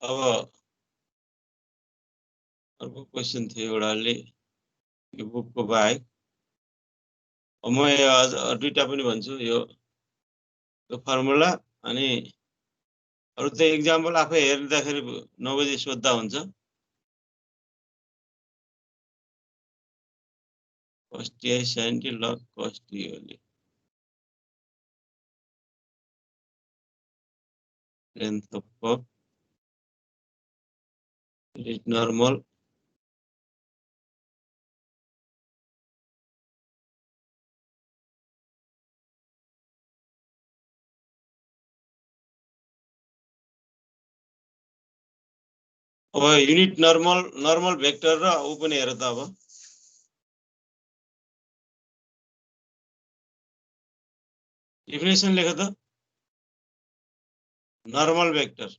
अब अर्को क्वेसन थियो एउटाले यो बुकको बाहेक। म दुईटा पनि भन्छु यो फर्मुला अनि अरु त एक्जाम्पल आफै हेर्दाखेरि 9 बजे सोध्दा हुन्छ। cos ti sin t log cos t oli length of curve is normal अब युनिट नर्मल भेक्टर र उ पनि हेर त अब डेफिनेसन लेख त नर्मल भेक्टर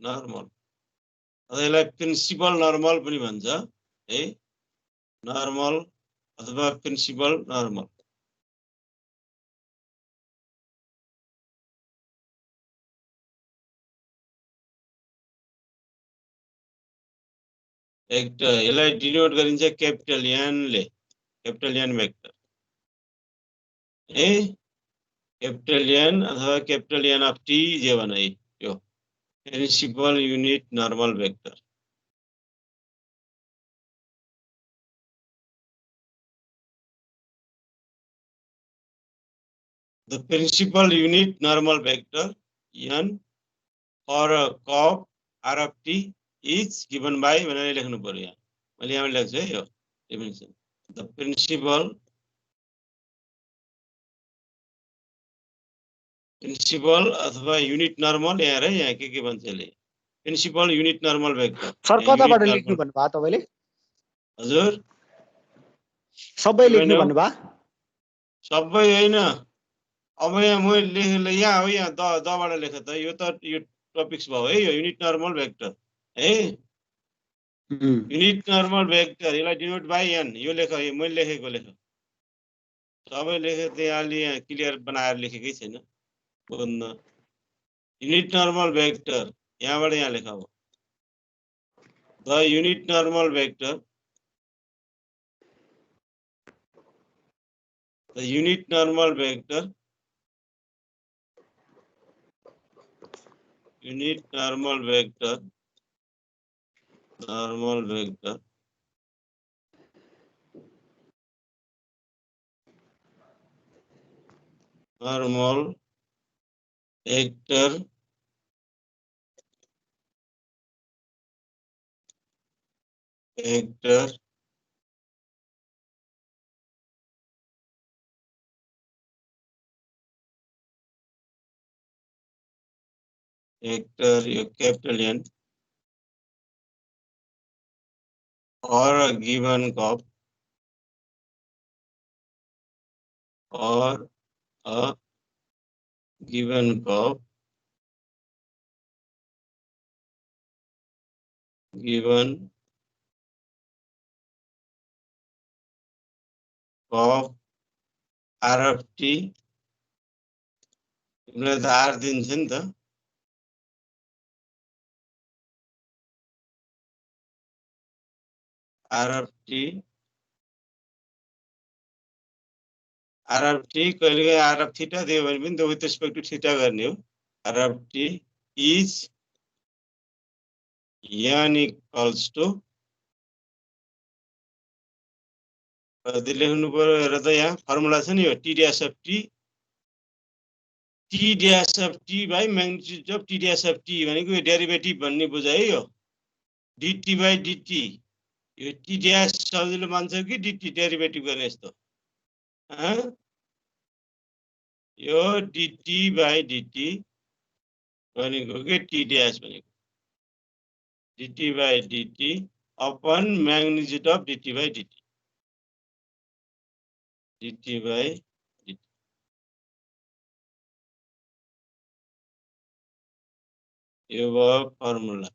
नर्मल यसलाई प्रिन्सिपल नर्मल पनि भन्छ है नर्मल अथवा प्रिन्सिपल नर्मल यसलाई डिनोट गरिन्छ क्यापिटल एन ले क्यापिटल एन भेक्टर है क्यापिटल एन अथवा क्यापिटल एन अफ टी जे भने यो principal unit normal vector the principal unit normal vector n for a curve r of t is given by भनेर लेख्नु पर्यो यहाँ मैले यहाँ लेख्छु है यो डेफिनेसन the principal अथवा युनिट नर्मल यहाँ रे यहाँ के भन्छ यसले principal unit normal vector sir कताबाट लेख्नु भन्नुभयो तपाईले हजुर सबै लेख्नु भन्नुभयो सबै हैन अब यहाँ म लेख्न यहाँ हो यहाँ दबाट लेख त यो त यो टपिक्स भयो है यो युनिट नर्मल भेक्टर है युनिट नर्मल भेक्टर यसलाई डिनोट बाइ एन यो लेख मैले लेखेको लेख सबै लेखे त यहाँले यहाँ क्लियर बनाएर लेखेकै छैन बोल्न युनिट नर्मल भेक्टर यहाँबाट यहाँ लेख अब the unit normal vector the unit normal vector vector your capital N or a given curve given curve r of t तिमीलाई त r दिन्छ नि त r of t कहिलेकाहीँ r of theta दियो भने पनि विथ रेस्पेक्ट टु थीटा गर्ने हो r of t is n equals to कति लेख्नु पर्यो हेर त यहाँ फर्मुला छ नि यो t dash of t by magnitude of t dash of t भनेको यो डेरिभेटिभ भन्ने बुझ है यो dt by dt यो t dash सजिलो मान्छ कि dt डेरिभेटिभ गर्ने यस्तो यो dt by dt भनेको के t dash भनेको dt by dt upon magnitude of dt by dt यो भयो formula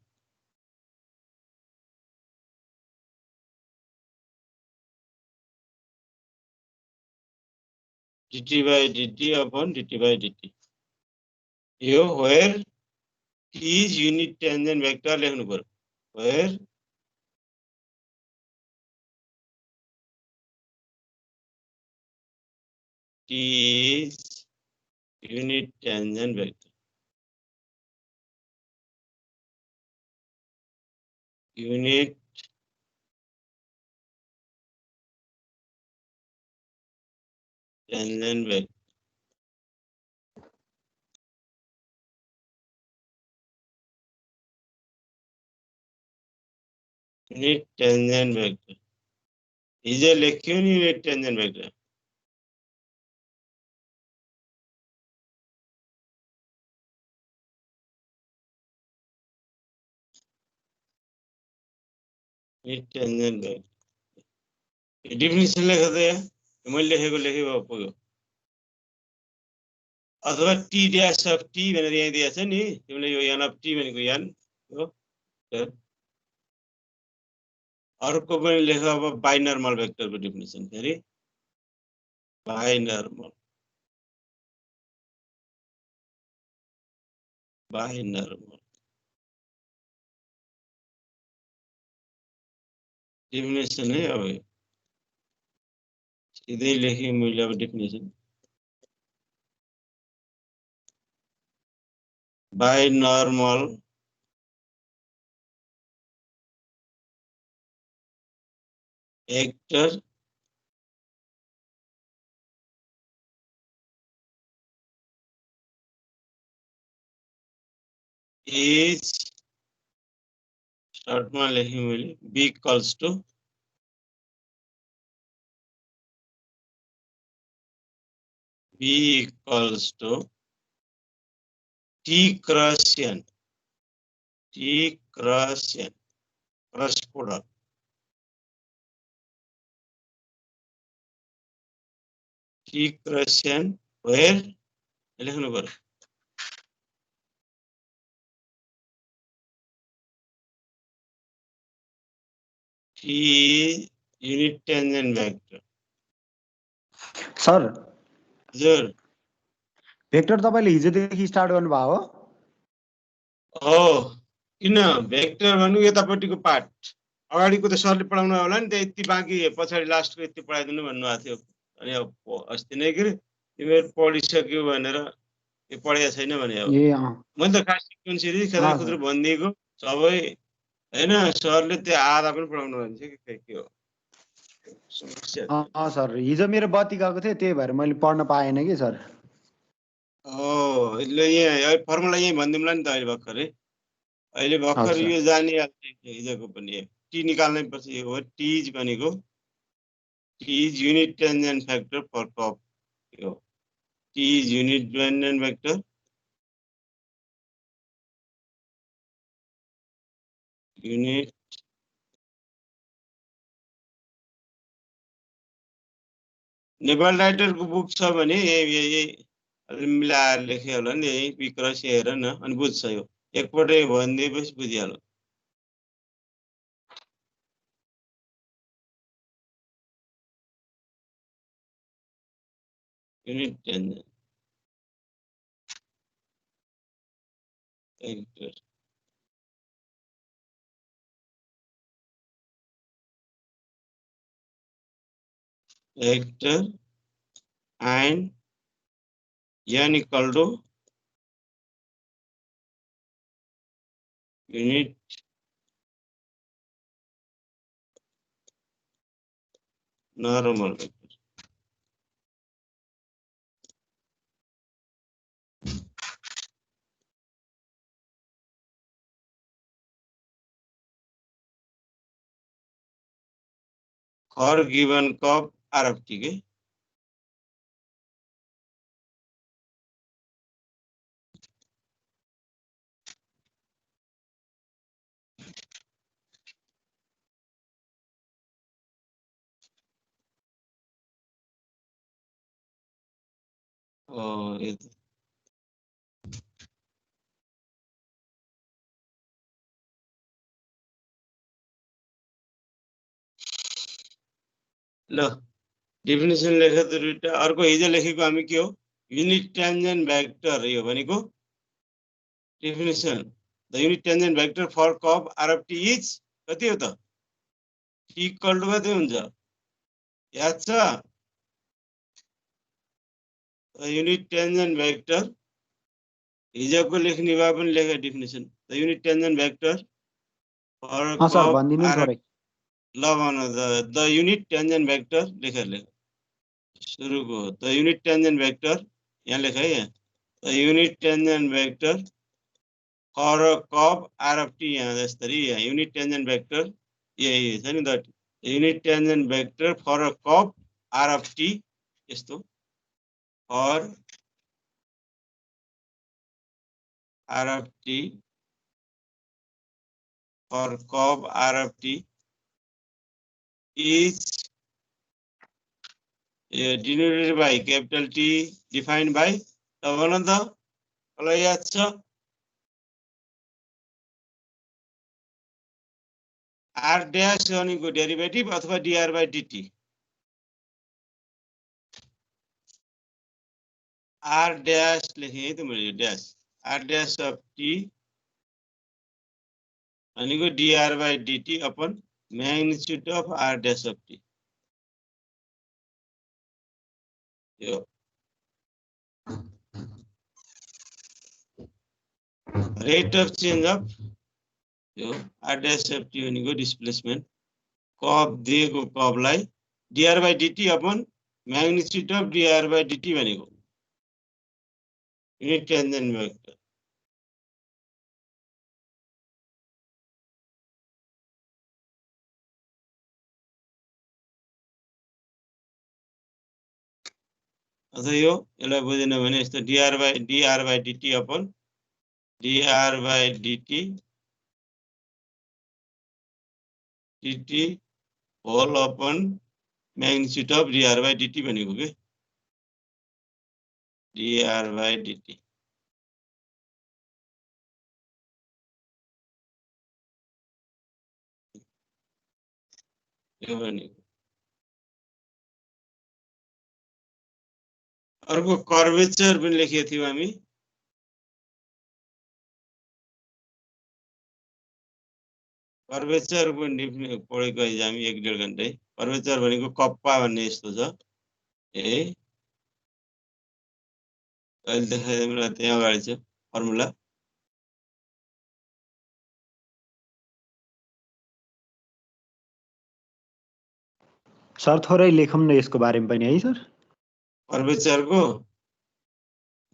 dt by dt upon dt by dt. यो where t is unit tangent vector लेख्नु पर्यो. Where t is unit tangent vector. Unit tangent vector. Unit tangent vector. हिजो लेख्यो नि unit tangent vector. Unit tangent vector. Definition लेख्दा त मैले लेखेको पुग्यो. अथवा t dash of t भनेर यहाँ दिएको छ नि, तिमीले यो n of t भनेको n हो. अर्को पनि लेख अब बाइनर्मल भेक्टरको डेफिनेसन फेरि. बाइनर्मल डेफिनेसन है. अब सीधै लेखेँ मैले अब डेफिनेसन. बाइनर्मल vector is शर्टमा लेखेँ मैले b equals to t cross n. T cross n cross product. T cross n where लेख्नु पर्यो. T unit tangent vector. Sir हजुर भेक्टर तपाईले हिजोदेखि स्टार्ट गर्नुभयो हो? हो. किन भेक्टर भन्नु यतापट्टिको पार्ट. अगाडिको त सरले पढाउनु होला नि, त यति बाँकी पछाडि लास्टको यति पढाइदिनु भन्नुभएको थियो. अनि अब अस्ति नै के तिमीहरू पढिसक्यो भनेर यो पढेको छैन भने अब मैले त खास सिक्वेन्स खतरा खुद्रो भनिदिएको सबै हैन. सरले त्यो आधा पनि पढाउनु भन्छ के हो समस्या. सर हिजो मेरो बत्ती गएको थियो त्यही भएर मैले पढ्न पाएन कि सर. ल यहाँ फर्मुला यही भनिदिउँला नि त अहिले भर्खरै. अहिले भर्खर यो जानिहाल्छ हिजोको पनि. टी निकाल्नै पर्छ. यो टी इज भनेको T is unit tangent factor for cup. यो T is unit tangent factor unit Nepal राइटरको बुक छ भने यही मिलाएर लेख्यो होला नि. यही विक्रस हेर न अनि बुझ्छ. यो एकपल्ट भनिदिएपछि बुझिहाल्यो. Unit tangent factor vector and n equal to unit normal vector. For given cup R of t के ये लो डेफिनेसन लेखेको त दुईटा अर्को हिजो लेखेको हामी के हो युनिट टेन्जेन्ट भेक्टर यो भनेको definition the unit tangent vector for curve R of T is कति हो त टी इक्वल टु कति हुन्छ याद छ युनिट टेन्जेन्ट भेक्टर हिजोको लेख्ने भए पनि लेखे definition the unit tangent vector for sir curve भनिदिनु आर थोरै ल भन द युनिट टेन्जेन्ट भेक्टर लेखेर लेख सुरुको द युनिट टेन्जेन्ट भेक्टर यहाँ लेख है यहाँ the unit tangent vector for curve R of T यहाँ जस्तरी यहाँ युनिट टेन्जेन्ट भेक्टर यही छ नि the unit tangent vector for curve R of T यस्तो for R of T for curve R of T is denoted by capital T defined by the याद छ r dash भनेको derivative अथवा dr by dt r dash लेखे है त मैले dash r dash of t भनेको dr by dt upon magnitude of r dash of t यो rate of change of यो r dash of t भनेको डिस्प्लेसमेन्ट कर्व दिएको कर्वलाई dr by dt upon magnitude of dr by dt भनेको unit tangent vector अझ यो यसलाई बुझेन भने यस्तो dr by dt upon dr by dt whole upon magnitude of dr by dt भनेको के dr by dt यो भनेको अर्को कर्वेचर पनि लेखेको थियौँ हामी कर्वेचर पनि पढेको हामी 1.5 घण्टा कर्वेचर भनेको कप्पा भन्ने यस्तो छ ए अहिले देखाए मलाई त्यहाँ अगाडि छ फर्मुला सर थोरै लेखौँ न यसको बारेमा पनि है सर कर्वेचर को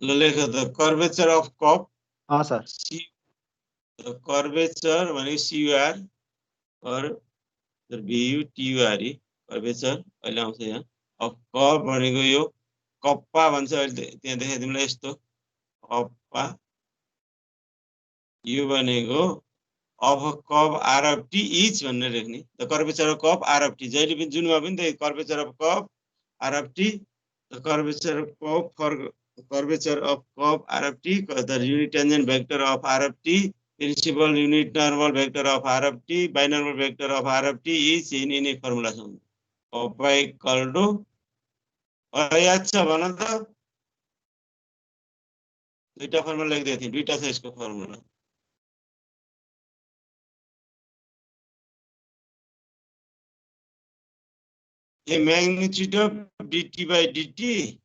ल लेख त curvature of cup sir curvature भनेको CUR और BUTUR कर्वेचर अहिले आउँछ यहाँ अफ कप भनेको यो कप्पा भन्छ अहिले त्यहाँ देखाए तिमीलाई यस्तो कप्पा यो भनेको of cup R of T each भनेर लेख्ने the curvature of cup R of T जहिले पनि जुनमा पनि त curvature of cup R of T the curvature of cup for curvature of cup R of T the unit tangent vector of R of T principal unit normal vector of R of T binormal vector of R of T is यिनी formula छ kappa equal to याद छ भन त दुईटा formula लेख्दै थिए दुईटा छ यसको formula the magnitude of dt by dt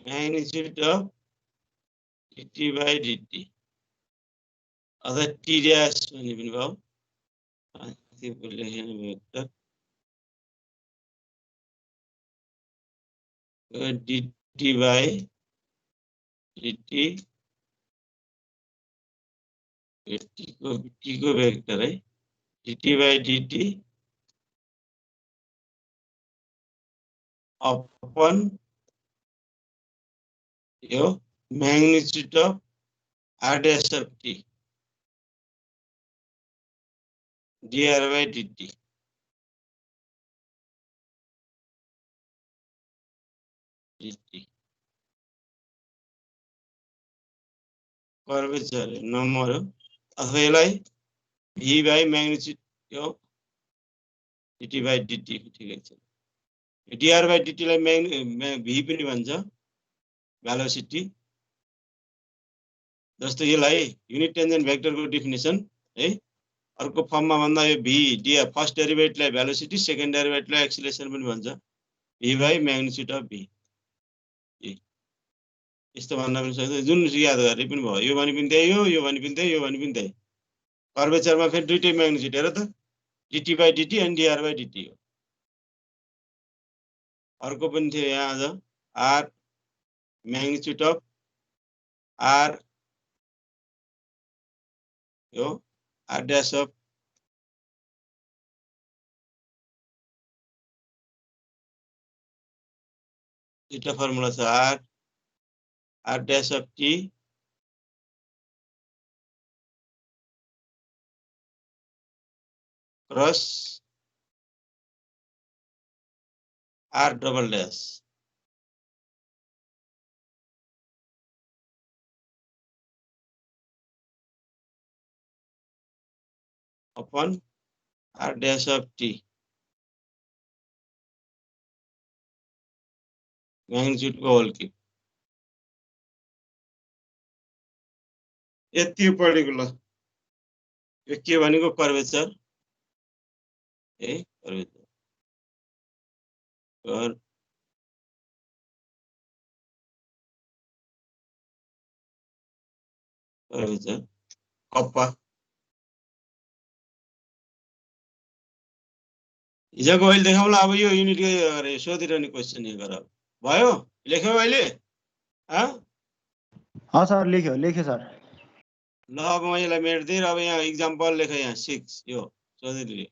magnitude of dt by dt अथवा t dash भन्ने पनि भयो त्यो लेख्ने vector dt by dt t को भेक्टर है dt by dt upon यो magnitude of r dash of t dr by dt curvature number अथवा यसलाई v by magnitude यो dt by dt ठिकै छ dr by dt लाई v पनि भन्छ भेलोसिटी जस्तो यसलाई युनिट टेन्जेन्ट भेक्टरको डेफिनेसन है अर्को फर्ममा भन्दा यो v d फर्स्ट डेरिभेटिभलाई भेलोसिटी सेकेन्ड डेरिभेटिभलाई एक्सिलेरेसन पनि भन्छ v by magnitude of v यस्तो भन्न पनि सक्छ जुन याद गरे पनि भयो यो भने पनि त्यही हो यो भने पनि त्यही यो भने पनि त्यही कर्वेचरमा फेरि दुईटै म्याग्निट्युड हेर त dt by dt अनि dr by dt हो अर्को पनि थियो यहाँ आज r म्याग्निट्युड अफ r यो r dash अफ दुईटा फर्मुला छ r dash of t cross r double dash upon r dash of t magnitude को होल क्यूब यति पढेको ल यो के भनेको कर्वेचर है कर्वेचर कर्वेचर कप्पा हिजोको अहिले देखाउँला अब यो युनिट गरे सोधिरहने क्वेसन यो गर भयो लेख्यौ अहिले सर लेख्यो सर ल अब म यसलाई मेट्दिएर अब यहाँ इक्जाम्पल लेख यहाँ 6 यो सोधिरहे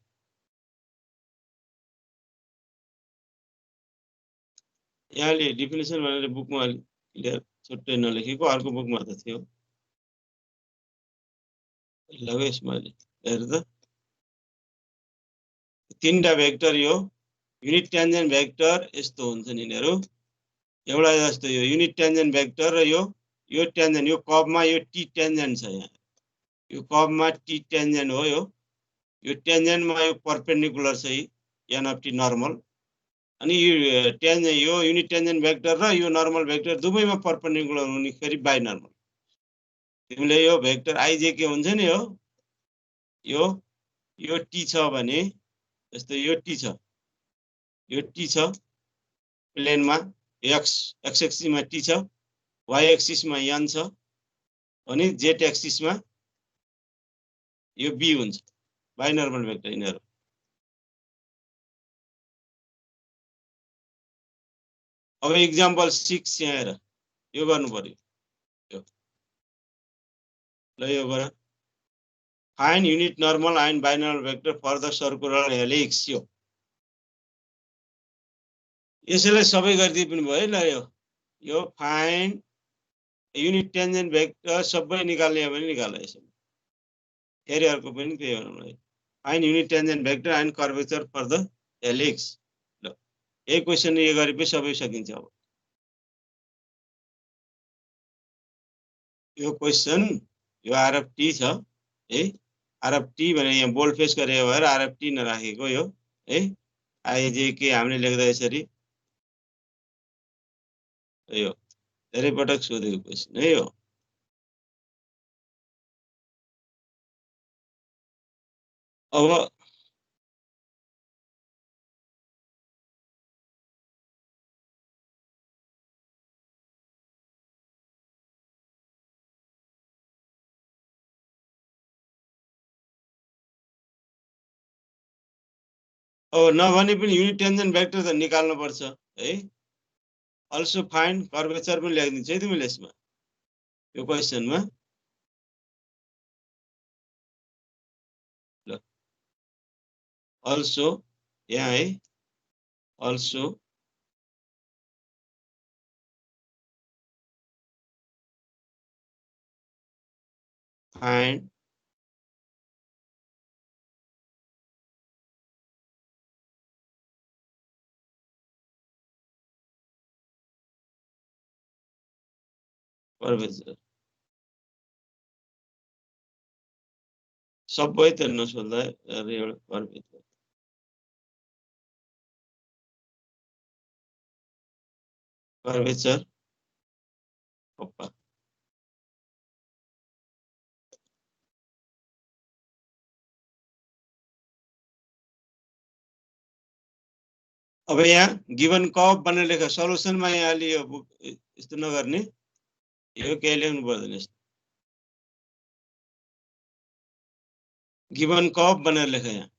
यहाँले डेफिनेसन भनेर बुकमा क्लियर छुट्टै नलेखेको अर्को बुकमा त थियो ल यसमा हेर त तीनटा भेक्टर यो युनिट टेन्जेन्ट भेक्टर यस्तो हुन्छ नि यिनीहरु एउटा जस्तो यो युनिट टेन्जेन्ट भेक्टर र यो टेन्जेन्ट यो कर्वमा यो टी टेन्जेन्ट छ यहाँ यो कर्वमा टी टेन्जेन्ट हो यो टेन्जेन्टमा यो परपेन्डिकुलर छ एन अफ टी नर्मल अनि यो टेन्जेन्ट यो युनिट टेन्जेन्ट भेक्टर र यो नर्मल भेक्टर दुवैमा परपेन्डिकुलर हुने फेरि बाइ नर्मल तिमीले यो भेक्टर आइजे के हुन्छ नि यो टी छ भने जस्तो यो टी छ प्लेनमा एक्स एक्सिस मा टी छ वाई एक्सिस मा एन छ अनि जेड एक्सिस मा यो बी हुन्छ बाइ नर्मल भेक्टर यिनीहरु अब एक्जाम्पल 6 यहाँ हेर यो गर्नु पर्यो ल यो गर find unit normal and binormal vector for the circular helix यसैलाई सबै गरिदिए पनि भयो ल यो फाइन्ड युनिट टेन्जेन्ट भेक्टर सबै निकाल्ने हो भने निकाल यसमा फेरि अर्को पनि त्यही हो find unit tangent vector and curvature for the helix ल यही क्वेशन यो गरेपछि सबै सकिन्छ अब यो क्वेशन यो आरएफ टी छ है आरएफ टी भने यहाँ बोल्ड फेस गरेको भएर आरएफ टी नराखेको यो है आइजे के हामीले लेख्दा यसरी यो धेरै पटक सोधेको क्वेशन है यो अब नभने पनि युनिट टेन्जेन्ट भेक्टर त निकाल्नु पर्छ है अल्सो फाइन्ड कर्वेचर पनि लेख्दिन्छ है तिमीले यसमा यो क्वेशनमा ल अल्सो यहाँ है अल्सो फाइन्ड कर्वेचर सबै त नसोध्दा एउटा कर्वेचर कर्वेचर पप्पा अब यहाँ गिवन कप भनेर लेख सल्युसनमा यहाँ लियो यस्तो नगर्ने यो केही लेख्नु पर्दैन यस्तो गिवन कप भनेर लेख यहाँ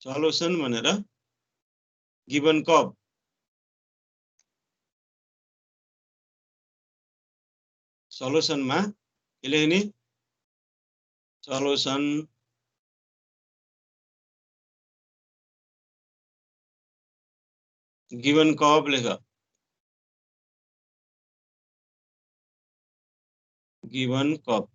सल्युसन भनेर गिवन कप सल्युसनमा के लेख्ने सल्युसन गिवन कप लेख given cup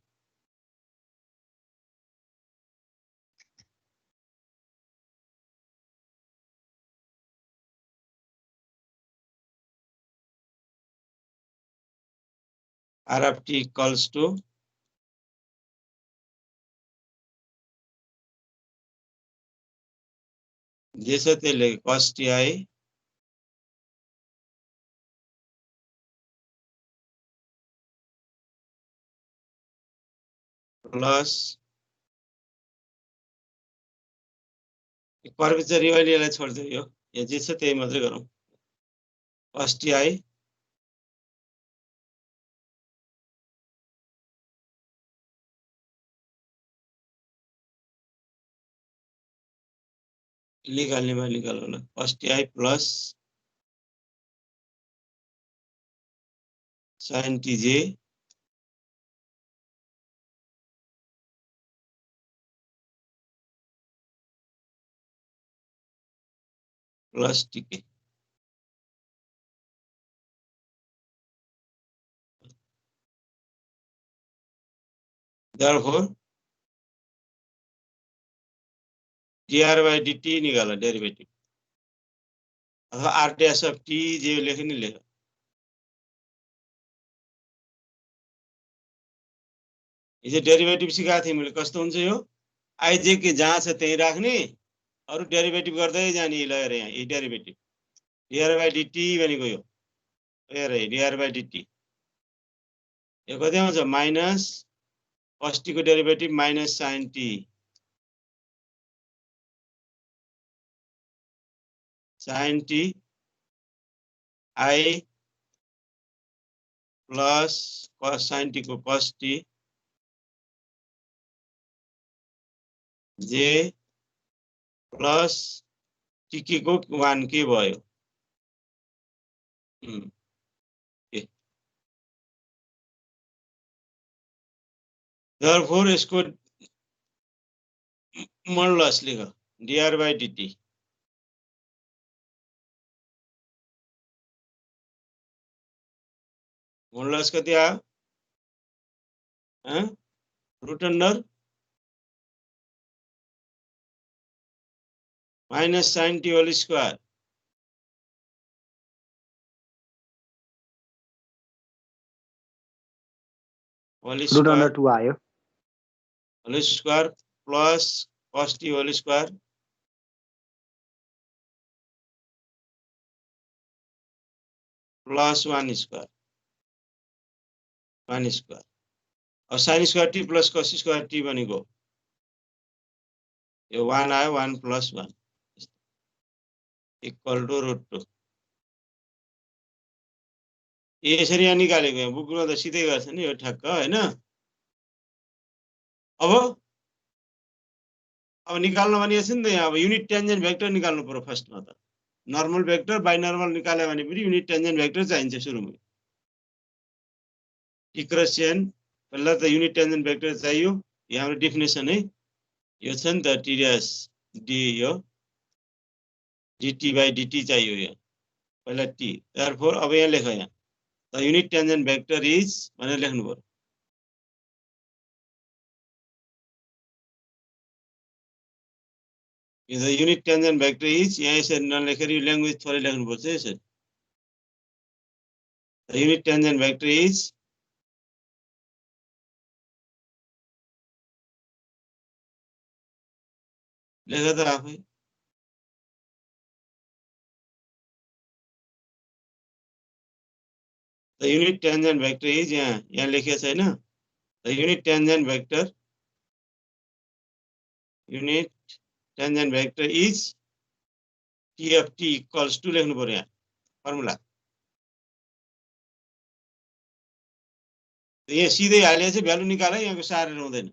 R of t equals to जैसे तेले cos ti प्लस कर्वेचर यो अलिअलि छोड्दै यो जे छ त्यही मात्रै गरौँ cos ti निकाल्ने भयो निकाल्नु होला cos ti plus sin tj plus tk therefore dr by dt निकाला डेरिवेटिव अथवा r dash of t जे लेख्ने लेख यो डेरिवेटिभ सिकाएको थिएँ मैले कस्तो हुन्छ यो आइजे के जहाँ छ त्यही राख्ने अरु डेरिवेटिभ गर्दै जाने ल हेर यहाँ यो डेरिवेटिभ dr by dt भनेको यो हेर dr by dt यो कति आउँछ माइनस cos t को derivative minus sin t sin t i plus cos sin t को cos t j plus tk को 1 के भयो therefore इसको मोडुलस लेख dr by dt मोडुलस कति आयो root under minus sin t whole square root under 2 आयो whole square plus cos t whole square plus 1 square और sin square t plus cos square t भनेको यो 1 आयो 1 plus 1 equal to root 2 यसरी यहाँ निकालेको यहाँ बुकमा त सिधै गर्छ नि यो ठ्याक्क हैन अब निकाल्न भनिएको छ नि त यहाँ अब युनिट टेन्जेन्ट भेक्टर निकाल्नु पर्यो फर्स्टमा त नर्मल भेक्टर बाइ नर्मल निकाल्यो भने पनि युनिट टेन्जेन्ट भेक्टर चाहिन्छ सुरुमा इक्वेसन पहिला त युनिट टेन्जेन्ट भेक्टर चाहियो यहाँ हाम्रो डेफिनेसन है यो छ नि त t डैश d यो dt by dt चाहियो यहाँ पहिला t therefore अब यहाँ लेख यहाँ the unit tangent vector is भनेर लेख्नु पर्यो the unit tangent vector is यहाँ यसरी नलेखेर यो ल्याङ्ग्वेज थोरै लेख्नु पर्छ यसरी the unit tangent vector is लेख त आफै the unit tangent vector is यहाँ लेखेको छैन the unit tangent vector is T of T equals to लेख्नु पर्यो यहाँ फर्मुला यहाँ सिधै हाले चाहिँ भ्यालु निकाल यहाँको सारेर हुँदैन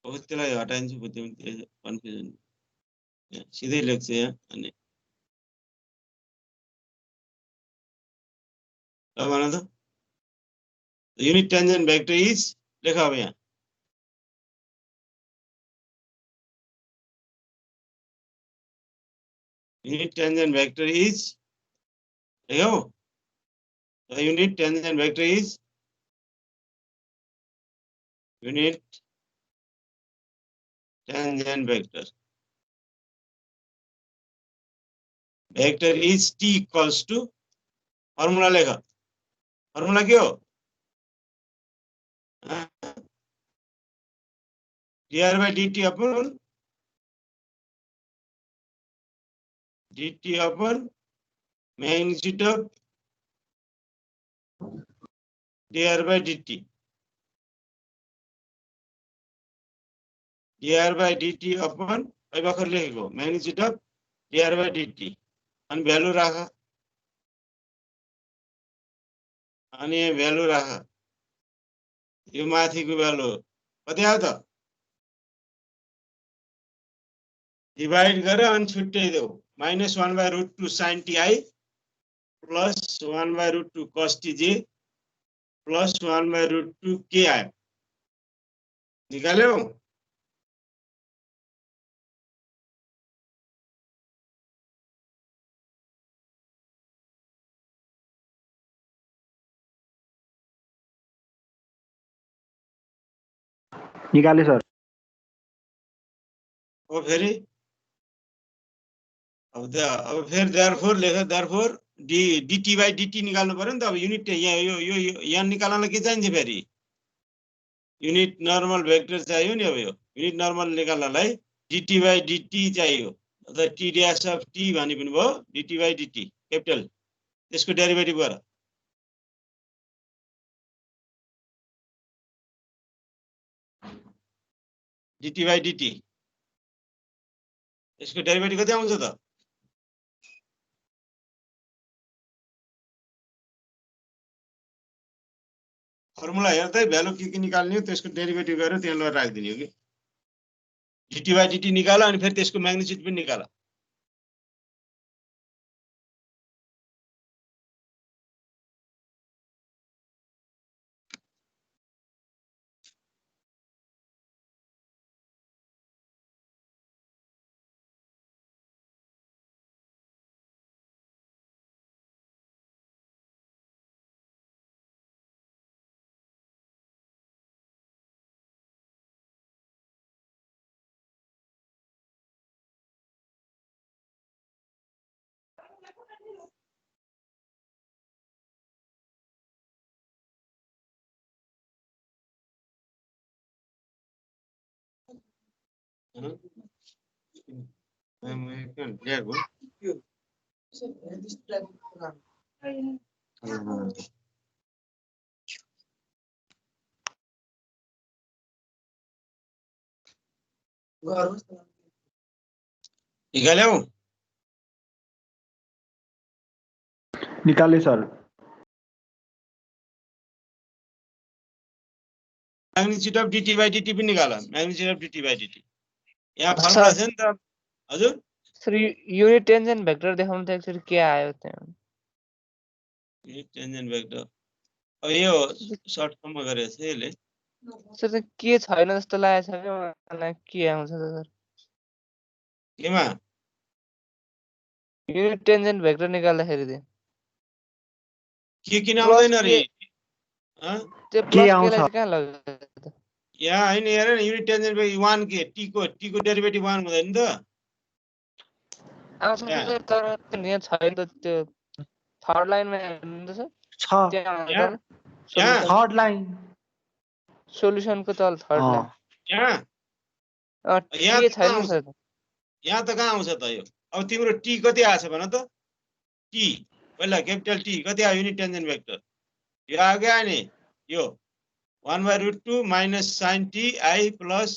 त्यसलाई हटाइदिन्छु कन्फ्युजन सिधै लेख्छु यहाँ अनि भन त युनिट टेन्जेन्ट भेक्टर इज लेख अब यहाँ युनिट टेन्जेन्ट भेक्टर इज लेख्यौ the unit tangent vector is unit tangent vector is t equals to formula लेख formula के हो dr by dt upon magnitude of dr by dt upon भर्खर लेखेको magnitude of dr by dt अनि value राख अनि value राख यो माथिको भ्यालु कति आयो त डिभाइड गर अनि छुट्याइ देऊ -1/√2 sin ti plus 1/√2 cos tj plus 1/√2 k आयो निकाल्यौ निकाले सर अब फेरि अब फेरि देयरफोर लेख देयरफोर dt by dt निकाल्नु पर्यो नि त अब युनिट यहाँ यहाँ निकाल्नलाई के चाहिन्छ फेरि युनिट नर्मल भेक्टर चाहियो नि अब यो युनिट नर्मल निकाल्नलाई dt by dt चाहियो अथवा t dash of t भनि पनि भयो dt by dt क्यापिटल त्यसको डेरिभेटिभ गर dt by dt यसको डेरिभेटिभ कति आउँछ त फर्मुला हेर्दै भ्यालु के निकाल्ने हो त्यसको डेरिभेटिभ गरेर त्यहाँ लगेर राखिदिने हो कि dt by dt निकाल अनि फेरि त्यसको म्याग्निट्युड पनि निकाल निकाल्यौ निकाले sir magnitude of dt by dt पनि निकाल magnitude of dt by dt यहाँ फर्मुला छ नि त हजुर सर युनिट टेन्जेन्ट भेक्टर देखाउनु त एक्चुअली के आयो त्यहाँ युनिट टेन्जेन्ट भेक्टर अब यो सर्ट फर्ममा गरेछ यसले सर के छैन जस्तो लागेछ कि मलाई के आउँछ त सर केमा युनिट टेन्जेन्ट भेक्टर निकाल्दाखेरि चाहिँ के किन आउँदैन रे त्यो प्लस के लाई कहाँ लाग्यो त यहाँ हैन हेर न युनिट टेन्जेन्ट बाइ 1 के t को डेरिभेटिभ 1 हुँदैन त आउँछ सर तर यहाँ छैन त त्यो थर्ड लाइनमा हेर्नुहुन्छ सर छ त्यहाँ थर्ड लाइन सोलुसनको तल थर्ड लाइन यहाँ के छैन सर यहाँ त कहाँ आउँछ त यो अब तिम्रो t कति आछ भन त टी पहिला कैपिटल टी कति आयो युनिट टेन्जन वेक्टर यो आ गयो नि यो 1/√2 minus sin t I plus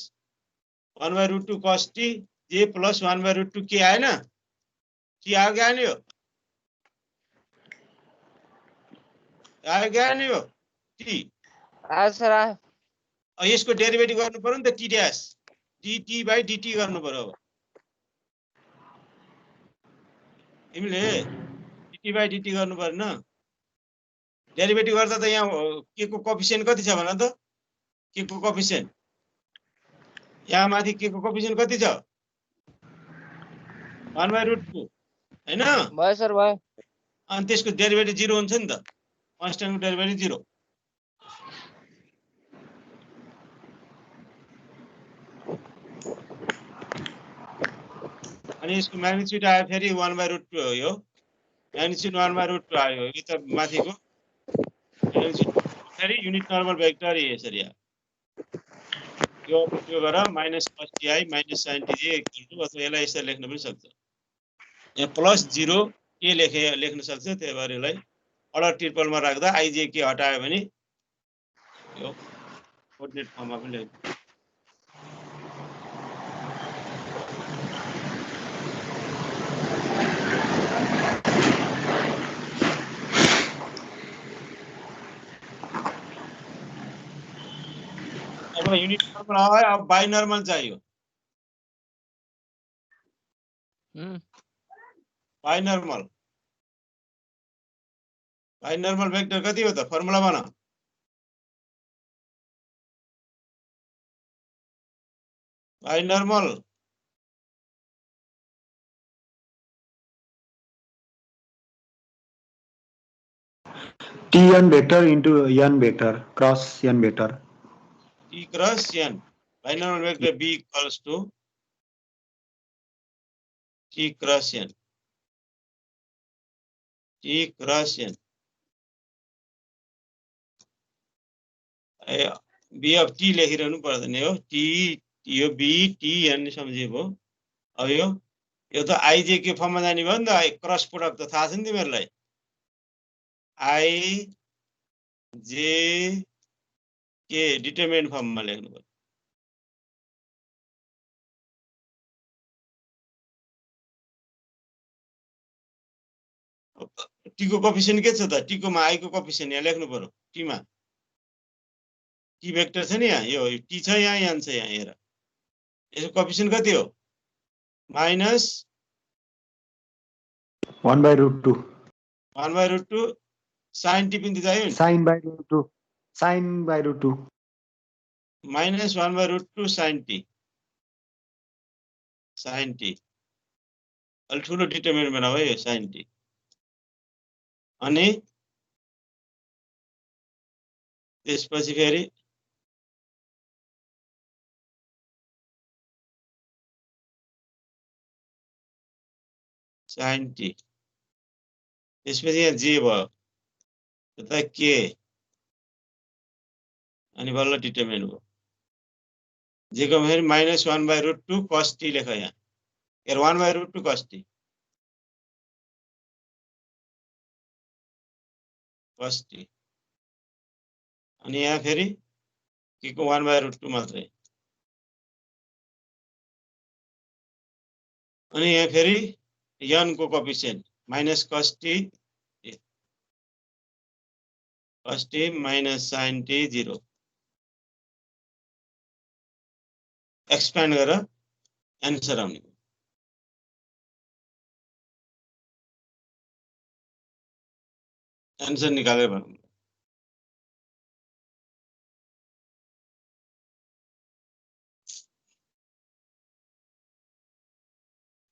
1/√2 cos t j plus 1/√2 के आएन टी आ गयो नि यो आयो गयो नि यो टी आयो सर आयो यसको डेरिभेटिभ गर्नु पर्यो नि त T dash dt by dt गर्नु पर्यो अब तिमीले dt बाइ dt गर्नु पर्दैन डेरिभेटिभ गर्दा त यहाँ के को कोफिसिएन्ट कति छ भन त के को कोफिसिएन्ट यहाँ माथि के को कोफिसिएन्ट कति छ 1/√2 हैन भयो सर भयो अनि त्यसको डेरिभेटिभ 0 हुन्छ नि त कन्स्ट्यान्टको डेरिभेटिभ 0 अनि यसको म्याग्निट्युड आयो फेरि 1/√2 हो यो म्याग्निट्युड 1/√2 आयो यो त माथिको म्याग्निट्युड फेरि युनिट नर्मल भेक्टर यसरी आयो यो त्यो गर minus cos ti minus sin t j अथवा यसलाई यसरी लेख्न पनि सक्छ यहाँ प्लस 0 के लेख्न सक्छ त्यही भएर यसलाई अर्डर ट्रिपलमा राख्दा आइजे के हटायो भने यो कोअर्डिनेट फर्ममा पनि लेख्नु अब युनिट नर्मल आयो अब बाइ नर्मल चाहियो बाइ नर्मल वेक्टर कति हो त फर्मुला बना binormal Tn vector into n vector cross n vector. T cross n binormal vector B equals to T cross n B of T लेखिरहनु पर्दैन हो T यो B T n सम्झिएको अब यो त आइजे के फर्ममा जाने भयो नि त क्रस प्रोडक्ट त थाहा छ नि तिमीहरूलाई I J के डिटरमिनेन्ट फर्ममा लेख्नु पर्यो टी को कोफिसिएन्ट के छ त टी को मा आई को कोफिसिएन्ट यहाँ लेख्नु पर्यो टी मा टी भेक्टर छ नि यहाँ यो टी छ यहाँ यहाँ छ यहाँ हेर यसको कोफिसिएन्ट कति हो माइनस 1/√2 1/√2 sin t पनि चाहियो नि sin/√2 माइनस 1/√2 sin t अलि ठुलो डिटरमिनेन्ट बनाऊ है यो sin t अनि त्यसपछि फेरि sin t त्यसपछि यहाँ जे भयो यता के अनि बल्ल डिटरमिनेन्ट भयो जेको फेरि माइनस 1/√2 cos t लेख यहाँ 1/√2 cos t अनि यहाँ फेरि के को 1/√2 मात्रै अनि यहाँ फेरि n को coefficient minus cos t minus sin t 0 expand गरेर एन्सर आउने एन्सर निकालेर भनौँ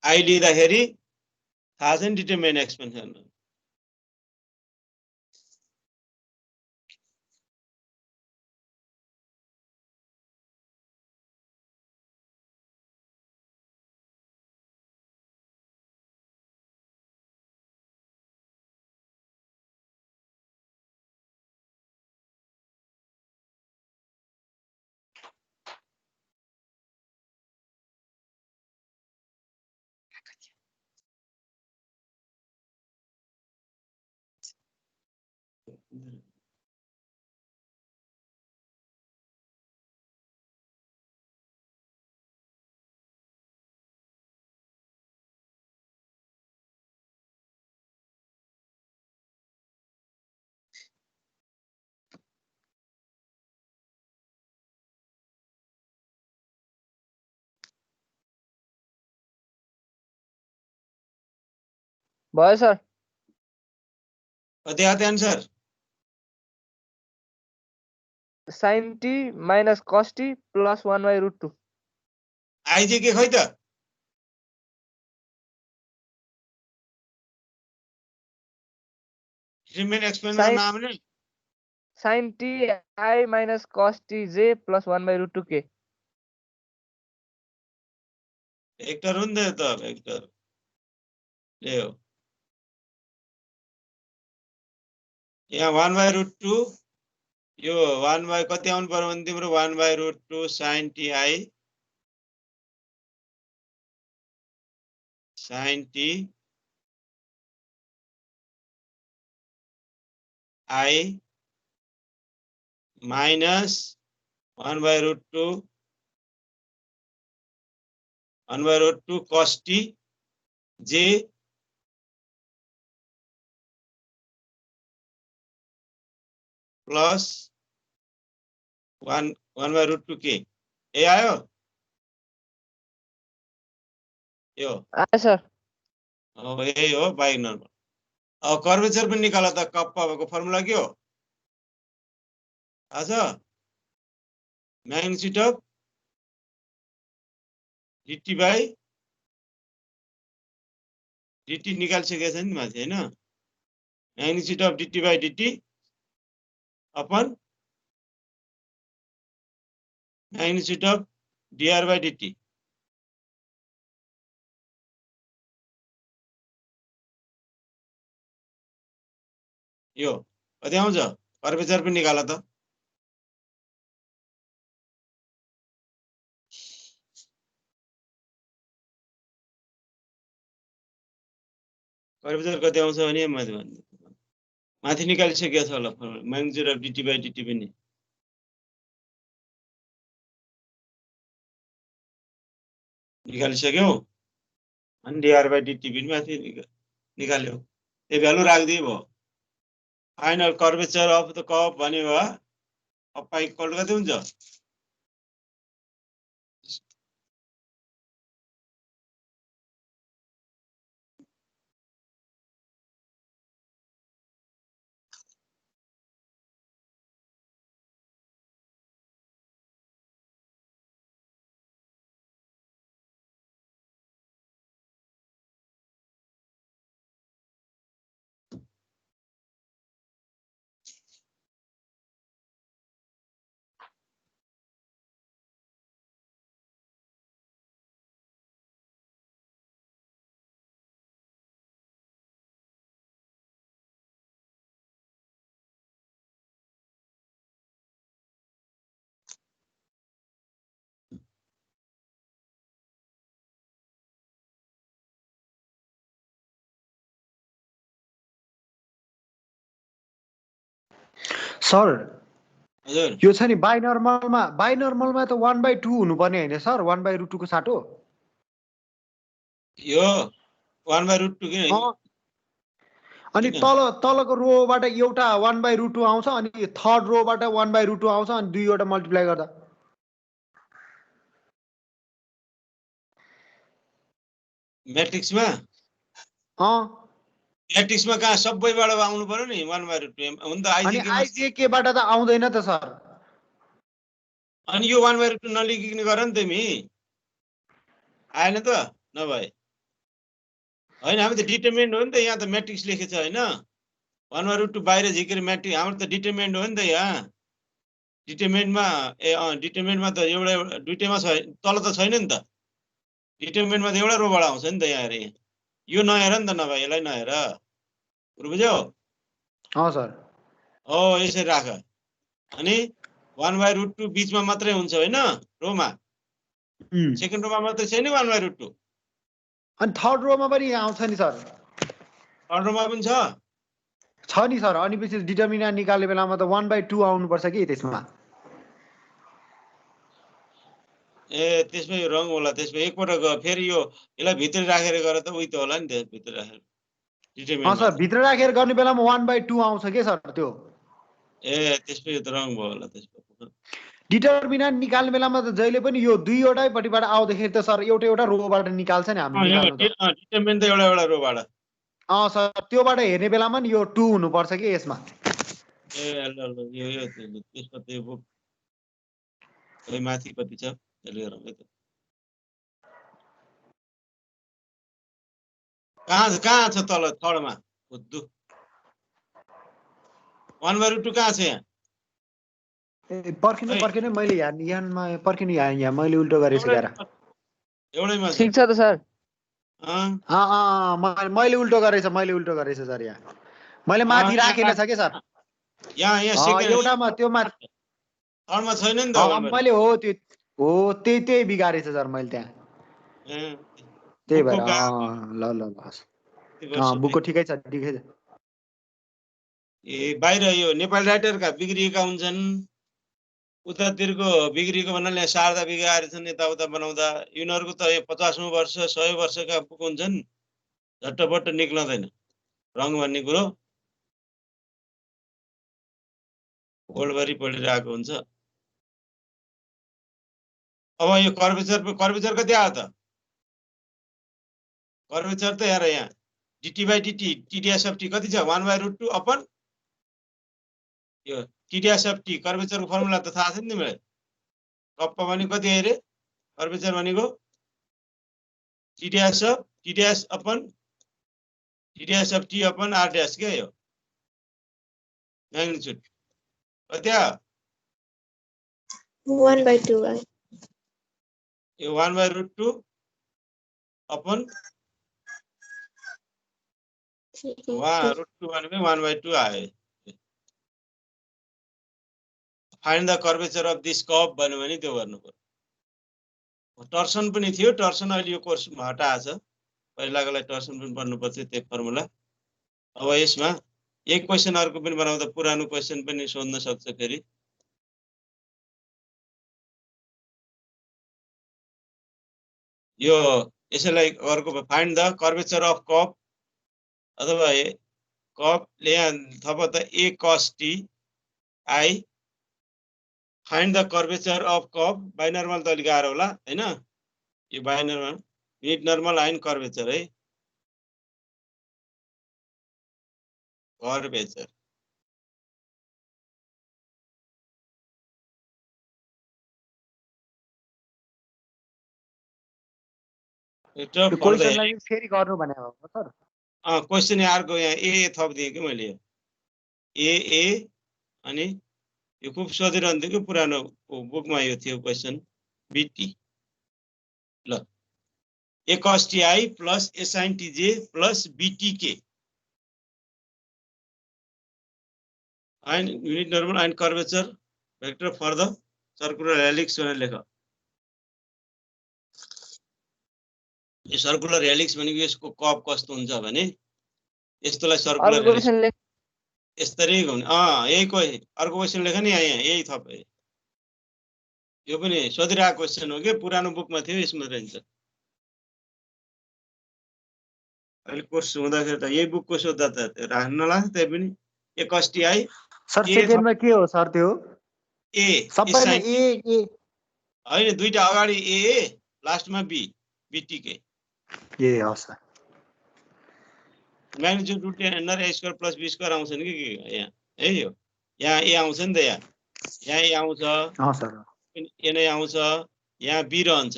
आई लिँदाखेरि थाहा छ नि डिटरमिनेन्ट एक्सपेन्सन भयो सर कति आते answer sin t minus cos t plus 1/√2 आइजे के खै त डिटरमिनेन्ट एक्सपेन्सन नाम नै sin t I minus cos t j plus 1/√2 k vector हो नि त यो त भेक्टर ले हो यहाँ 1/√2 यो 1 बाई कति आउनु पर्यो भने तिम्रो 1/√2 sin t I sin t I minus 1/√2 cos t j plus 1/√2 k ए आयो यो आयो सर अब यही हो बाइक नर्मल अब कर्वेचर पनि निकाल त कप्पाको फर्मुला के हो थाहा छ magnitude of dt by dt निकालिसकेको छ नि माथि हैन magnitude of dt by dt upon magnitude of dr by dt यो कति आउँछ कर्वेचर पनि निकाल त कर्वेचर कति आउँछ भने माथि निकालिसकेको छ होला magnitude of dt by dt पनि निकालिसक्यौ अनि dr बाई dt पनि माथि निकाल्यो यो भ्यालु राख्दिए भयो final curvature of the cup भन्यो अप्पा इक्वल कति हुन्छ सर हजुर यो छ नि बाइनर्मलमा त 1/2 हुनुपर्ने हैन सर 1/√2 को साटो यो 1/√2 किन अनि तलको रोबाट एउटा 1/√2 आउँछ अनि थर्ड रोबाट 1/√2 आउँछ अनि दुईवटा मल्टिप्लाई गर्दा म्याट्रिक्समा म्याट्रिक्समा कहाँ सबैबाट आउनु पर्यो नि 1/√2 हुन त आइजेके बाट त आउँदैन त सर अनि यो 1/√2 नलिकिने गर नि तिमी आएन त नभए हैन हामी त डिटरमिनेन्ट हो नि त यहाँ त म्याट्रिक्स लेखेछ हैन 1/√2 बाहिर झिकेर म्याट्रिक्स हाम्रो त डिटरमिनेन्ट हो नि त यहाँ डिटरमिनेन्टमा त एउटा दुईटैमा छ तल त छैन नि त डिटरमिनेन्टमा त एउटा रोबाट आउँछ नि त यहाँ हेर यो नहेर नि त नभए यसलाई नहेर बुझ्यौ सर हो यसरी राख अनि 1/√2 बीचमा मात्रै हुन्छ हैन रोमा सेकेन्ड रोमा मात्रै छैन 1/√2 अनि थर्ड रोमा पनि आउँछ नि सर थर्ड रोमा पनि छ छ नि सर अनि पछि डिटर्मिनेन्ट निकाल्ने बेलामा त 1/2 आउनुपर्छ कि त्यसमा ए त्यसमा यो रङ होला त्यसमा एकपटक फेरि यो यसलाई भित्र राखेर गरेर त उही त होला नि त्यो भित्र राखेर डिटरमिनेन्ट सर भित्र राखेर गर्ने बेलामा 1/2 आउँछ के सर त्यो ए त्यसमा यो त रङ भयो होला त्यसमा डिटर्मिनेन्ट निकाल्ने बेलामा त जहिले पनि यो दुईवटै पट्टिबाट आउँदाखेरि त सर एउटा एउटा रोबाट निकाल्छ नि हामीले निकाल्नु त डिटरमिनेन्ट त एउटा एउटा रोबाट सर त्योबाट हेर्ने बेलामा नि यो 2 हुनुपर्छ कि यसमा ए ल ल यो त्यसमा त्यो बुक खै माथि कति छ त्यसले गरौँ है त कहाँ छ तल थर्डमा बुद्धु 1/2 कहाँ छ यहाँ ए पर्खिनु मैले यहाँमा पर्खिनु यहाँ मैले उल्टो गरेछु यार एउटैमा ठीक छ त सर मैले उल्टो गरेछु सर यहाँ मैले माथि राखेन छ के सर यहाँ एउटामा त्यो माथि थर्डमा छैन नि त मैले त्यही बिगारेछ सर मैले त्यहाँ त्यही भएर ल बुकको ठिकै छ ए बाहिर यो नेपाली राइटरका बिग्रिएका हुन्छन् उतातिरको बिग्रिएको भन्नाले शारदा बिगाएर छन् यताउता बनाउँदा यिनीहरूको त 50औं वर्ष 100 वर्षका बुक हुन्छन् झट्टपट्ट निक्लदैन रङ भन्ने कुरो गोलभरि पढिरहेको हुन्छ अब यो कर्वेचर कति आयो त कर्वेचर त हेर यहाँ dt/dt TDS/t कति छ 1/√2 अपन यो TDS/t कर्वेचरको फर्मुला त थाहा छ नि तिमीलाई कप्पा भनेको कति अरे कर्वेचर भनेको TDS upon TDS/t upon r' के यो म्याग्निट्युड कति आयो 1/2 यो 1/√2 अपन √2 भनेको 1/2 आयो find the curvature of this curve भन्यो भने त्यो गर्नु पर्यो टर्सन पनि थियो टर्सन अहिले यो कोर्समा हटाएको छ पहिलाको लागि टर्सन पनि पढ्नुपर्छ त्यो फर्मुला अब यसमा एक क्वेशन अर्को पनि बनाउँदा पुरानो क्वेशन पनि सोध्न सक्छ फेरि यो यसैलाई अर्को find the curvature of curve अथवा कर्वले यहाँ थप त a cos t i find the curvature of curve binormal त अलिक गाह्रो होला हैन यो बाइनर्मल युनिट नर्मल आइन कर्वेचर है कर्वेचर क्वेशनलाई फेरि गर्नु भनेको हो सर क्वेशन अर्को यहाँ ए थपिदिएँ कि मैले ए अनि यो खुब सोधिरहन्थ्यो कि पुरानो बुकमा यो थियो क्वेशन बीटी ल a cos ti plus a sin tj plus btk and unit normal and curvature vector for the circular helix भनेर लेख यो सर्कुलर हेलिक्स भनेको यसको कर्व कस्तो हुन्छ भने यस्तोलाई सर्कुलर हेलिक्स यसरी हुने यही अर्को क्वेशन लेख नि यहाँ यही थप यो पनि सोधिरहेको क्वेशन हो कि पुरानो बुकमा थियो यसमा रहन्छ अहिले कोर्स हुँदाखेरि त यही बुकको सोध्दा त राख्न नलाग्छ त्यही पनि ए cos ti सर सेकेन्डमा के हो सर त्यो ए सबैमा ए हैन दुईटा अगाडि ए लास्टमा बी बीटीके ए हो sir magnitude root under a square plus b square आउँछ नि के यहाँ है यो यहाँ ए आउँछ नि त यहाँ ए आउँछ सर ए नै आउँछ यहाँ बी रहन्छ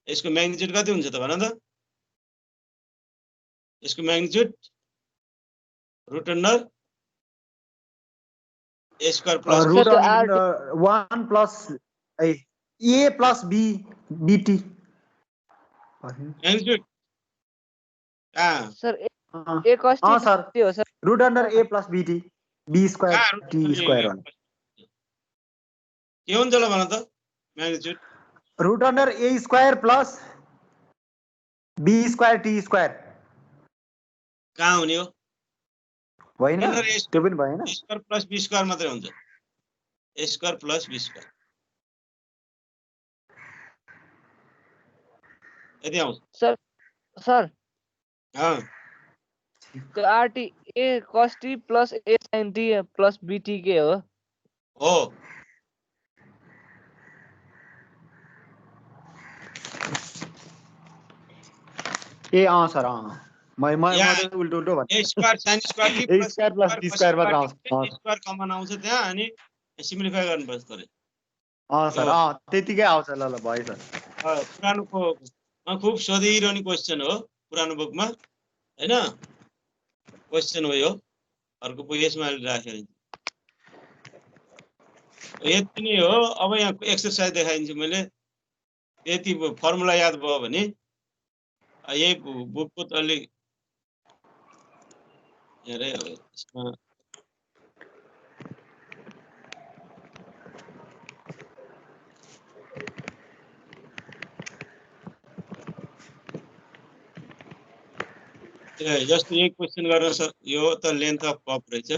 यसको म्याग्निट्युड कति हुन्छ त भन त यसको magnitude root under a square plus root under 1 plus a plus b bt magnitude sir a cos t sir के हो sir root under a plus bt b square t square हो के हुन्छ ल भन त magnitude root under a square plus b square t square कहाँ हुने हो होइन Scalar a त्यो पनि भएन square plus b square मात्रै हुन्छ a square plus b square यति आउँछ सर सर अँ त्यो आरटी ए cos t प्लस ए sin t प्लस बीटी के हो हो ए सर म या त उल्टो a भने square sin square t ए plus square plus T cos square मात्र square आउँछ t square कमन आउँछ त्यहाँ अनि सिम्प्लिफाई गर्नुपर्छ थोरै सर त्यतिकै आउँछ ल भयो सर पुरानोको खुब सोधिरहने क्वेसन हो पुरानो बुकमा हैन क्वेसन हो यो अर्को पुगेसमा राखेर यति नै हो अब यहाँ एक्सरसाइज देखाइदिन्छु मैले यति फर्मुला याद भयो भने यही बुकको त अलि हेरे हो यसमा जस्तो एक क्वेसन गर्न यो त लेन्थ अफ कप रहेछ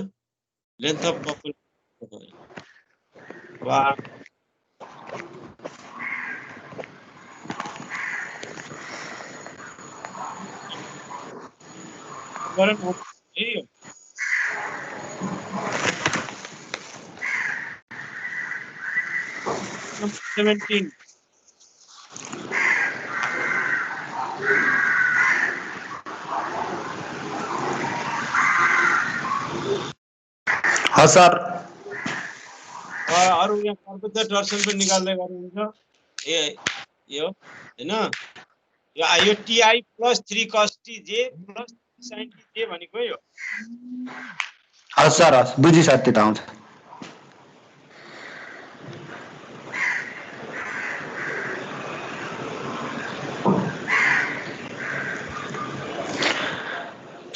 लेन्थ अफ कप वा गरम ए 17 हाँ सर अरू यहाँ कर्वेचर टर्सन पनि निकाल्दै गर्नुहुन्छ यो हैन यो TI plus 3 cos t j plus sin t j भनेको यो हस् सर हस् बुझी सर त्यो त आउँछ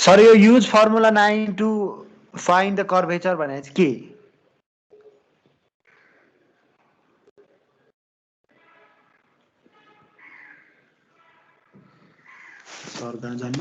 सर यो use formula 9 to find the curvature भने चाहिँ के सर कहाँ जानु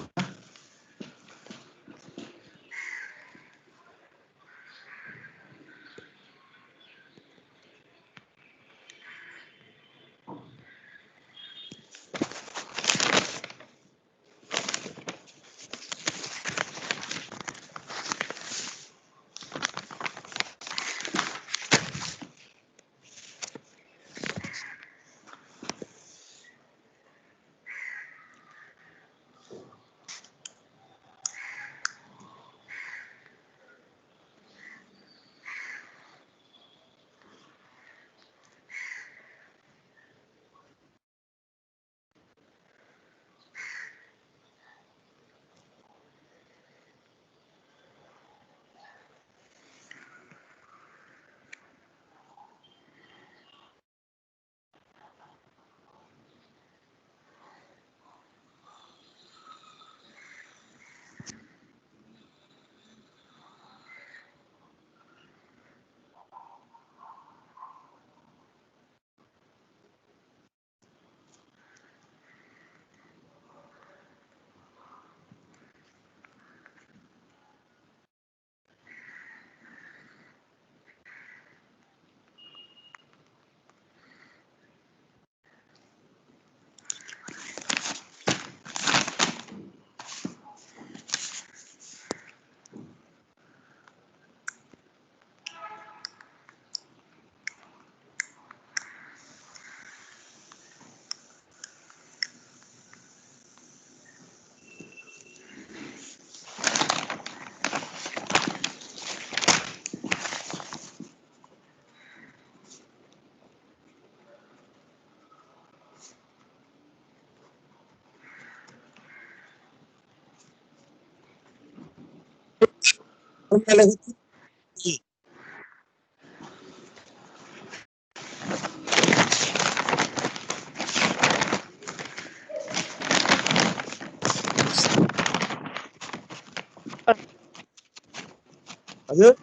हजुर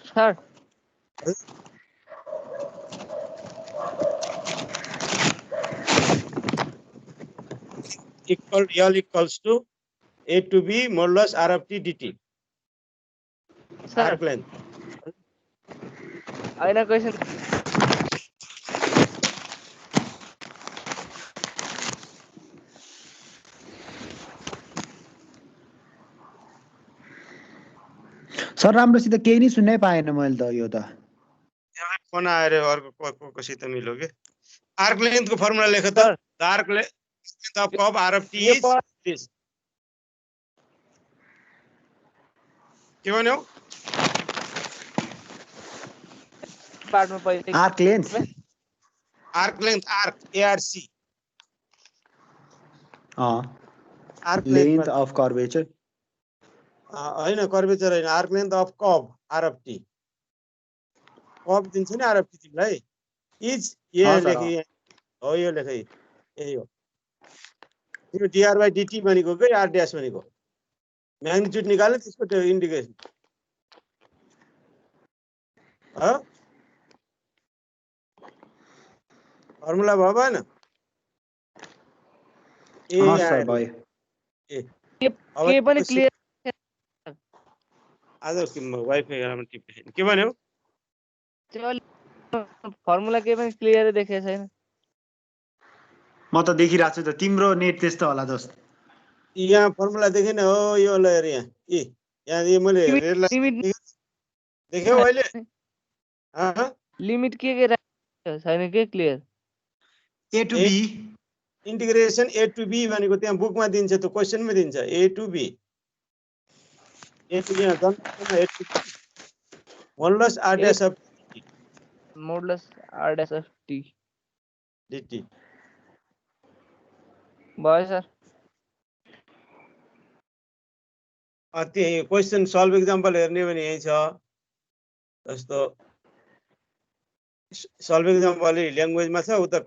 sir L equals to A to B modulus R of T dt. Sir Arc length. होइन क्वेसन सर राम्रोसित केही नै सुन्नै पाएन मैले त यो त फोन आएर अर्को कोसित मिल्यो के आर्क लेन्थ को फर्मुला लेख त arc length of curve R of T is this. के भन्यौ पार्टमा पहिले arc length arc length ARC arc length of curvature हैन कर्वेचर हैन arc length of curve R of T curve दिन्छ नि R of T तिमीलाई is यहाँ लेखे हो यो लेखे यही हो तिम्रो dr by dt भनेको के r ड्यास भनेको म्याग्निट्युड निकाल्ने त्यसको त्यो इन्डिकेसन ह फर्मुला भयो भएन ए सर भयो ए के पनि क्लियर आज वाइफाई मा टिपेछ के भन्यौ फर्मुला के पनि क्लियर देखेको छैन म त देखिरहेको छु त तिम्रो नेट त्यस्तो होला दोस्त यहाँ फर्मुला देखेन हो यो ल हेर यहाँ यहाँ यो मैले लिमिट देख्यौ अहिले लिमिट के राखेको छैन के clear A to B integration A to B भनेको त्यहाँ बुकमा दिन्छ त्यो क्वेशनमा दिन्छ A to B यहाँ जन्ममा A to B modulus R dash of modulus R dash of T dt भयो सर त्यही क्वेशन सल्भ एक्जाम्पल हेर्ने भने यही छ जस्तो सल्भ एक्जाम्पल ल्याङ्ग्वेजमा छ उता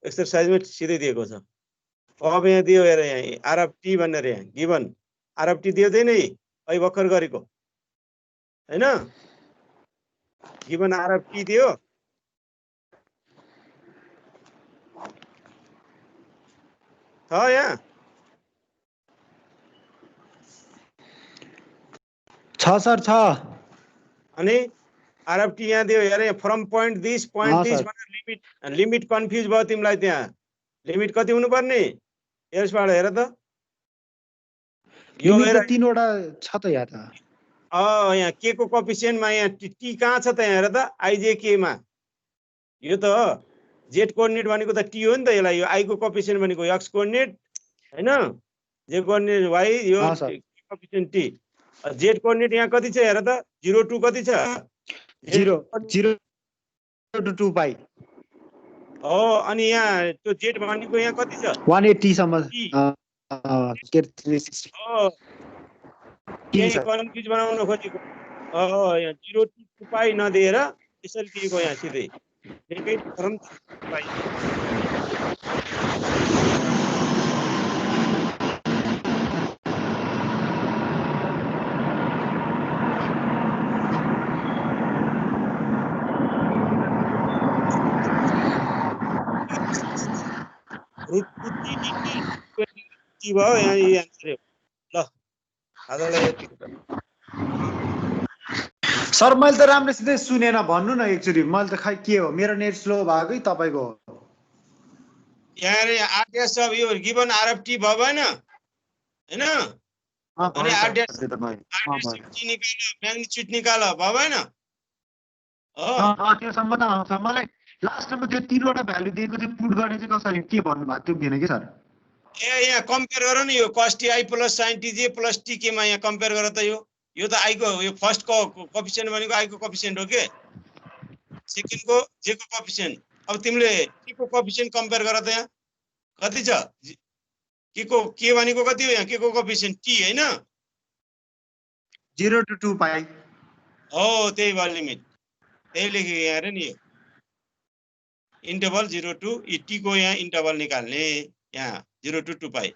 एक्सरसाइजमा सिधै दिएको छ अब यहाँ दियो हेर यहाँ R of T भनेर यहाँ गिभन R of T दियो थिएन नि अहिले भर्खर गरेको हैन गिभन R of T दियो छ यहाँ छ सर छ अनि R of T यहाँ दियो हेर यहाँ फ्रम पोइन्ट दिस भनेर लिमिट कन्फ्युज भयो तिमीलाई त्यहाँ लिमिट कति हुनुपर्ने यसबाट हेर त यो हेर तीनवटा छ त यहाँ त यहाँ के को कोएफिसिएन्टमा यहाँ टी कहाँ छ त यहाँ हेर त आइजे के मा यो त जेड कोअर्डिनेट भनेको त टी हो नि त यसलाई यो आई को कोएफिसिएन्ट भनेको एक्स कोअर्डिनेट हैन जे कोअर्डिनेट वाई यो कोएफिसिएन्ट टी जेड कोअर्डिनेट यहाँ कति छ हेर त 0 2 कति छ 0 0 to 2 पाई हो अनि यहाँ त्यो जेड भनेको यहाँ कति छ 180 सम्म के 360 हो यही कन्फ्युज बनाउन खोजेको यहाँ 0 to 2 पाई नदिएर यसरी दिएको यहाँ सिधै लेकै फर्म पाई भयो यहाँ आन्सर ल आजलाई यति सर मैले त राम्रोसित सुनेन भन्नु न एकचोटी मैले त खै के हो मेरो नेट स्लो भएकै तपाईको यहाँ R dash of यो गिभन R of T भयो भएन हैन अनि R dash निकाल म्याग्निट्युड निकाल भयो भएन त्यो सम्म त आउँछ मलाई लास्टमा त्यो तीनवटा भ्यालु दिएको चाहिँ पुट गर्ने चाहिँ कसरी के भन्नु भएको त्यो दिएन के सर यहाँ कम्पेयर गर न यो cos ti plus sin tj plus tk मा यहाँ कम्पेयर गर त यो त आई को यो फर्स्ट को कोएफिसिएन्ट भनेको आई को कोएफिसिएन्ट हो के सेकेन्ड को जे को कोएफिसिएन्ट अब तिमीले के को कोएफिसिएन्ट कम्पेयर गर त यहाँ कति छ के भनेको कति हो यहाँ के को कोएफिसिएन्ट t हैन 0 to 2 पाई हो त्यही भयो लिमिट त्यही लेखेको यहाँ हेर नि यो इन्टरभल 0 to t को यहाँ इन्टरभल निकाल्ने यहाँ 0 to 2 पाई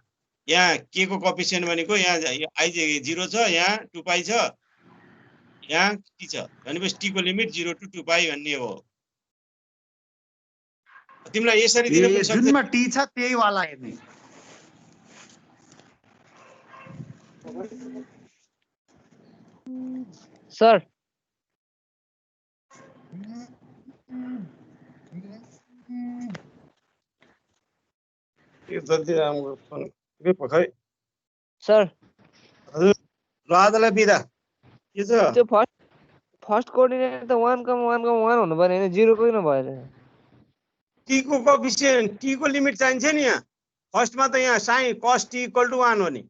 यहाँ के को कोएफिसिएन्ट भनेको यहाँ आई 0 छ यहाँ 2 पाई छ यहाँ t छ भनेपछि t को लिमिट 0 to 2 पाई भन्ने हो तिमीलाई यसरी दिन पनि सक्छ जुनमा t छ त्यही वाला हेर्ने सर यो जल्दी राम्रो फोन के पखाइ सर हजुर ल आजलाई बिदा के छ त्यो फर्स्ट कोअर्डिनेट त 1,1,1 हुनु पर्ने हैन 0 किन भयो टी को कोएफिसिएन्ट टी को लिमिट चाहिन्छ नि यहाँ फर्स्टमा त यहाँ साइन cos t = 1 हो नि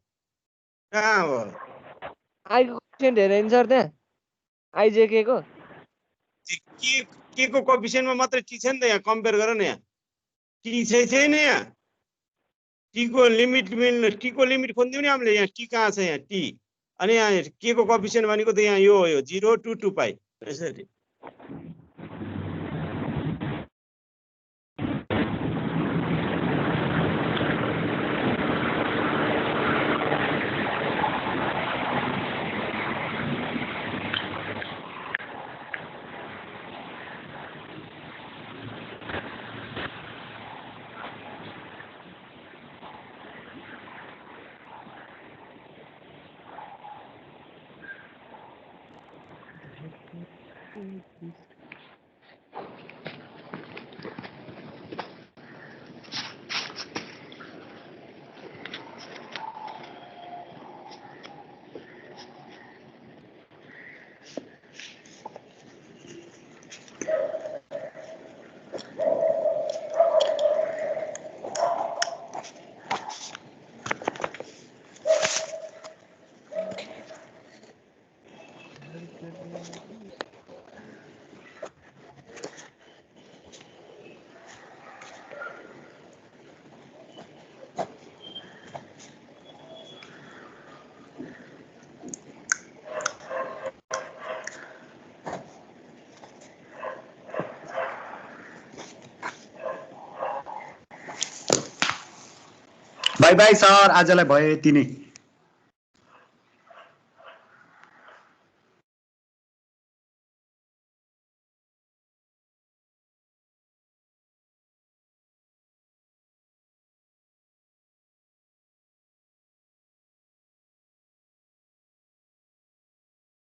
कहाँ हो आई को कोएफिसिएन्ट हेरे नि सर त्यहाँ आइजेके को के को कोएफिसिएन्टमा मात्रै टी छ नि त यहाँ कम्पेयर गर न यहाँ टी छैन यहाँ टी को लिमिट खोज्दियौ नि हामीले यहाँ टी कहाँ छ यहाँ टी अनि यहाँ के को कोएफिसिएन्ट भनेको त यहाँ यो हो यो 0 to 2 पाइ यसरी बाई बाई सर आजलाई भयो यति नै